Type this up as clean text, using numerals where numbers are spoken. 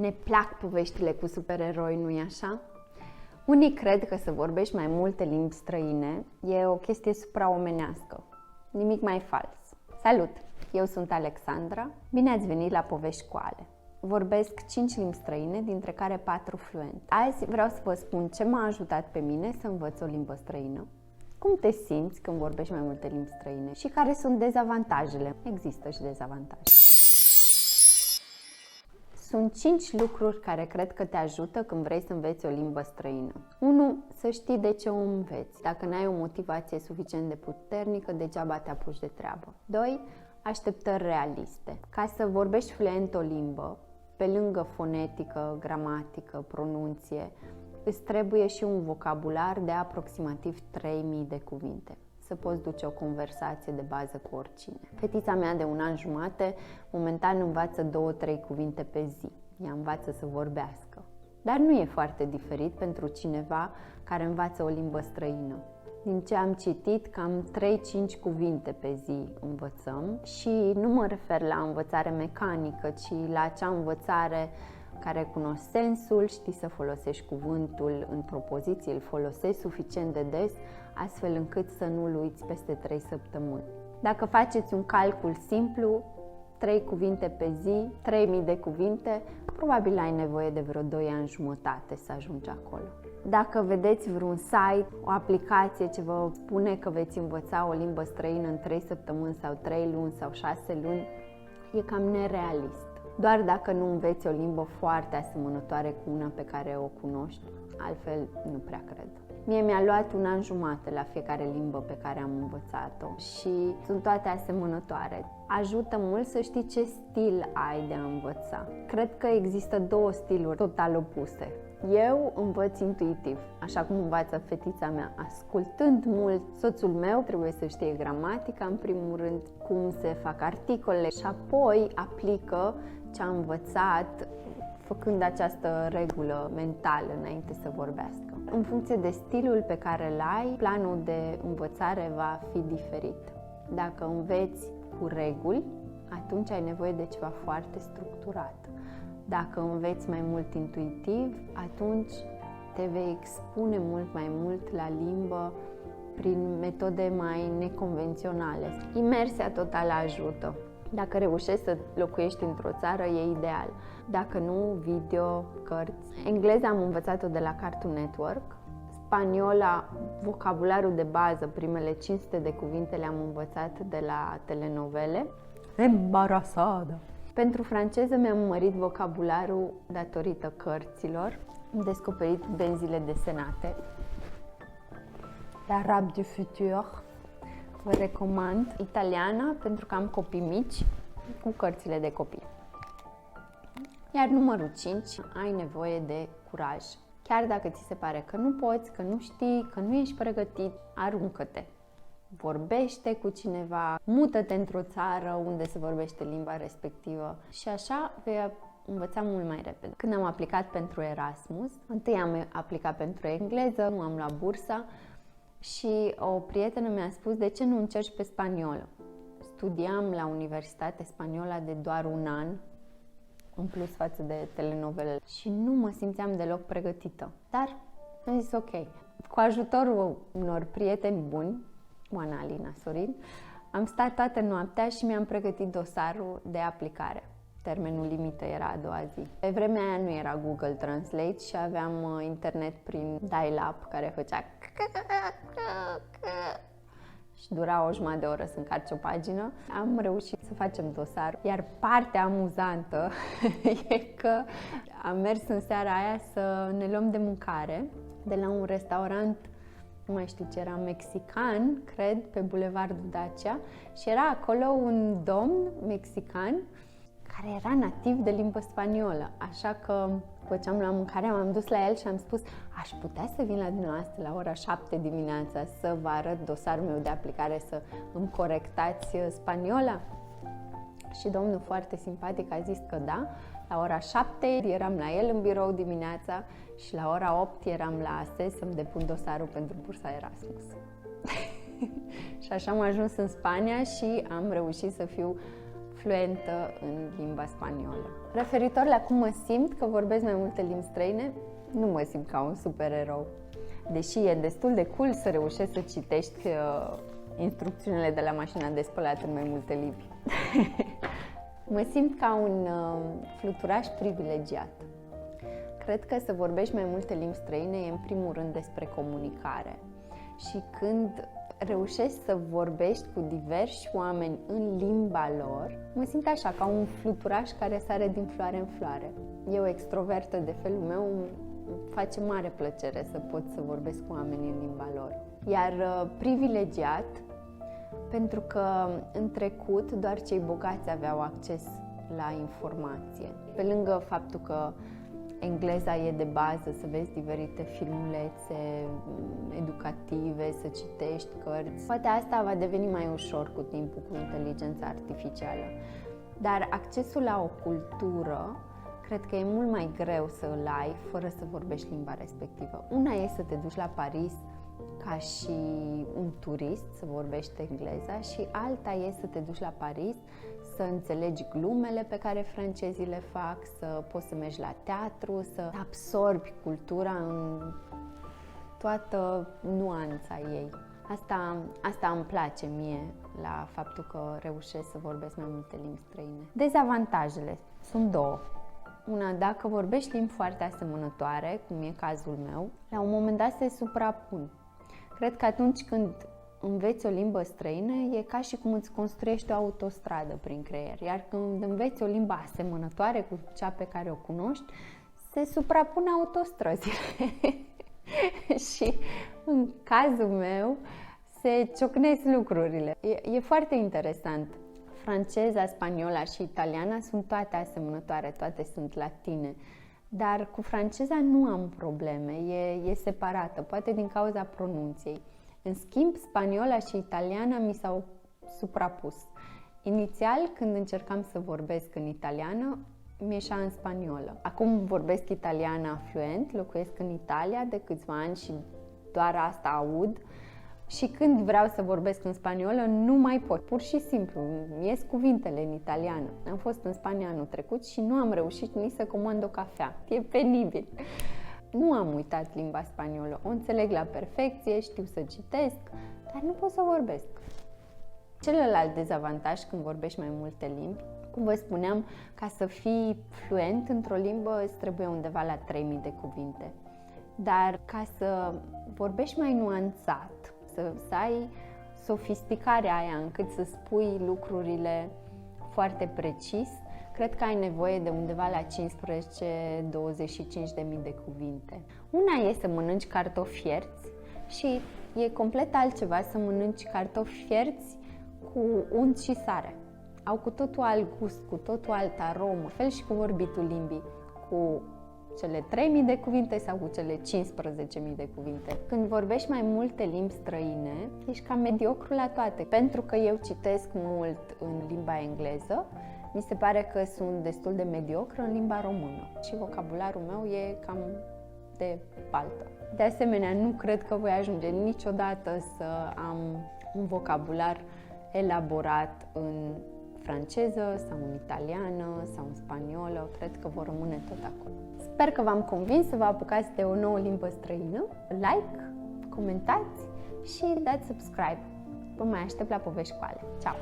Ne plac poveștile cu supereroi, nu-i așa? Unii cred că să vorbești mai multe limbi străine e o chestie supraomenească. Nimic mai fals. Salut! Eu sunt Alexandra. Bine ați venit la Povești cu Ale. Vorbesc 5 limbi străine, dintre care 4 fluent. Azi vreau să vă spun ce m-a ajutat pe mine să învăț o limbă străină, cum te simți când vorbești mai multe limbi străine și care sunt dezavantajele. Există și dezavantaje. Sunt 5 lucruri care cred că te ajută când vrei să înveți o limbă străină. 1. Să știi de ce o înveți. Dacă n-ai o motivație suficient de puternică, degeaba te apuci de treabă. 2. Așteptări realiste. Ca să vorbești fluent o limbă, pe lângă fonetică, gramatică, pronunție, îți trebuie și un vocabular de aproximativ 3000 de cuvinte. Să poți duce o conversație de bază cu oricine. Fetița mea de 1 an jumate, momentan învață 2-3 cuvinte pe zi. Ea învață să vorbească. Dar nu e foarte diferit pentru cineva care învață o limbă străină. Din ce am citit, cam 3-5 cuvinte pe zi învățăm și nu mă refer la învățare mecanică, ci la acea învățare care cunoști sensul, știi să folosești cuvântul în propoziție, îl folosești suficient de des, astfel încât să nu-l uiți peste 3 săptămâni. Dacă faceți un calcul simplu, 3 cuvinte pe zi, 3000 de cuvinte, probabil ai nevoie de vreo 2 ani jumătate să ajungi acolo. Dacă vedeți vreun site, o aplicație ce vă spune că veți învăța o limbă străină în 3 săptămâni sau 3 luni sau 6 luni, e cam nerealist. Doar dacă nu înveți o limbă foarte asemănătoare cu una pe care o cunoști, altfel nu prea cred. Mie mi-a luat 1 an jumate la fiecare limbă pe care am învățat-o și sunt toate asemănătoare. Ajută mult să știi ce stil ai de a învăța. Cred că există 2 stiluri total opuse. Eu învăț intuitiv, așa cum învață fetița mea, ascultând mult. Soțul meu trebuie să știe gramatica, în primul rând, cum se fac articolele și apoi aplică ce a învățat, făcând această regulă mentală înainte să vorbească. În funcție de stilul pe care îl ai, planul de învățare va fi diferit. Dacă înveți cu reguli, atunci ai nevoie de ceva foarte structurat. Dacă înveți mai mult intuitiv, atunci te vei expune mult mai mult la limbă prin metode mai neconvenționale. Imersia totală ajută. Dacă reușești să locuiești într-o țară, e ideal. Dacă nu, video, cărți. Engleza am învățat-o de la Cartoon Network. Spaniola, vocabularul de bază, primele 500 de cuvinte le-am învățat de la telenovele. Embarasada! Pentru franceză mi-am mărit vocabularul datorită cărților. Am descoperit benzile desenate. L'Arabe du futur. Vă recomand. Italiana, pentru că am copii mici, cu cărțile de copii. Iar numărul 5, ai nevoie de curaj. Chiar dacă ți se pare că nu poți, că nu știi, că nu ești pregătit, aruncă-te. Vorbește cu cineva, mută-te într-o țară unde se vorbește limba respectivă și așa vei învăța mult mai repede. Când am aplicat pentru Erasmus, întâi am aplicat pentru engleză, nu am luat bursa și o prietenă mi-a spus: de ce nu încerci pe spaniolă? Studiam la Universitate Spaniola de doar 1 an, în plus față de telenovele, și nu mă simțeam deloc pregătită. Dar am zis ok. Cu ajutorul unor prieteni buni, Oana, Alina, Sorin, am stat toată noaptea și mi-am pregătit dosarul de aplicare. Termenul limită era a doua zi. Pe vremea aia nu era Google Translate și aveam internet prin dial-up care făcea și dura o jumătate de oră să încarci o pagină. Am reușit să facem dosar. Iar partea amuzantă e că am mers în seara aia să ne luăm de mâncare de la un restaurant, nu mai știu ce era, mexican, cred, pe Bulevardul Dacia, și era acolo un domn mexican care era nativ de limbă spaniolă, așa că după ce am luat mâncare m-am dus la el și am spus: aș putea să vin la dumneavoastră la ora 7 dimineața să vă arăt dosarul meu de aplicare, să îmi corectați spaniola? Și domnul foarte simpatic a zis că da. La ora 7 eram la el în birou dimineața și la ora 8 eram la ASE să-mi depun dosarul pentru bursa Erasmus. Și așa am ajuns în Spania și am reușit să fiu fluentă în limba spaniolă. Referitor la cum mă simt că vorbesc mai multe limbi străine, nu mă simt ca un supererou. Deși e destul de cool să reușești să citești instrucțiunile de la mașina de spălat în mai multe limbi. Mă simt ca un fluturaș privilegiat. Cred că să vorbești mai multe limbi străine e în primul rând despre comunicare. Și când reușești să vorbești cu diversi oameni în limba lor, mă simt așa, ca un fluturaș care sare din floare în floare. Eu, extrovertă de felul meu, îmi face mare plăcere să pot să vorbesc cu oamenii în limba lor. Iar privilegiat, pentru că în trecut doar cei bogați aveau acces la informație. Pe lângă faptul că engleza e de bază, să vezi diferite filmulețe educative, să citești cărți. Poate asta va deveni mai ușor cu timpul, cu inteligența artificială. Dar accesul la o cultură, cred că e mult mai greu să îl ai fără să vorbești limba respectivă. Una e să te duci la Paris ca și un turist, să vorbești engleza, și alta e să te duci la Paris, să înțelegi glumele pe care francezii le fac, să poți să mergi la teatru, să absorbi cultura în toată nuanța ei. Asta îmi place mie la faptul că reușesc să vorbesc mai multe limbi străine. Dezavantajele sunt două. Una, dacă vorbești limbi foarte asemănătoare, cum e cazul meu, la un moment dat se suprapun. Cred că atunci când înveți o limbă străină, e ca și cum îți construiești o autostradă prin creier. Iar când înveți o limbă asemănătoare cu cea pe care o cunoști, se suprapun autostrăzile. Și în cazul meu se ciocnesc lucrurile. E foarte interesant. Franceza, spaniola și italiana sunt toate asemănătoare, toate sunt latine. Dar cu franceza nu am probleme, e separată, poate din cauza pronunției. În schimb, spaniola și italiana mi s-au suprapus. Inițial, când încercam să vorbesc în italiană, mi-ieșea în spaniolă. Acum vorbesc italiana fluent, locuiesc în Italia de câțiva ani și doar asta aud. Și când vreau să vorbesc în spaniolă, nu mai pot. Pur și simplu, îmi ies cuvintele în italiană. Am fost în Spania anul trecut și nu am reușit nici să comand o cafea. E penibil. Nu am uitat limba spaniolă. O înțeleg la perfecție, știu să citesc, dar nu pot să vorbesc. Celălalt dezavantaj când vorbești mai multe limbi, cum vă spuneam, ca să fii fluent într-o limbă îți trebuie undeva la 3000 de cuvinte. Dar ca să vorbești mai nuanțat, să ai sofisticarea aia încât să spui lucrurile foarte precis, cred că ai nevoie de undeva la 15-25 de mii de cuvinte. Una e să mănânci cartofi fierți și e complet altceva să mănânci cartofi fierți cu unt și sare. Au cu totul alt gust, cu totul altă aromă, fel și cu vorbitul limbii, cu cele 3000 de cuvinte sau cu cele 15.000 de cuvinte. Când vorbești mai multe limbi străine, ești cam mediocru la toate. Pentru că eu citesc mult în limba engleză, mi se pare că sunt destul de mediocră în limba română și vocabularul meu e cam de paltă. De asemenea, nu cred că voi ajunge niciodată să am un vocabular elaborat în franceză sau în italiană sau în spaniolă. Cred că vor rămâne tot acolo. Sper că v-am convins să vă apucați de o nouă limbă străină. Like, comentați și dați subscribe. Vă mai aștept la povești cu Ale. Ceau!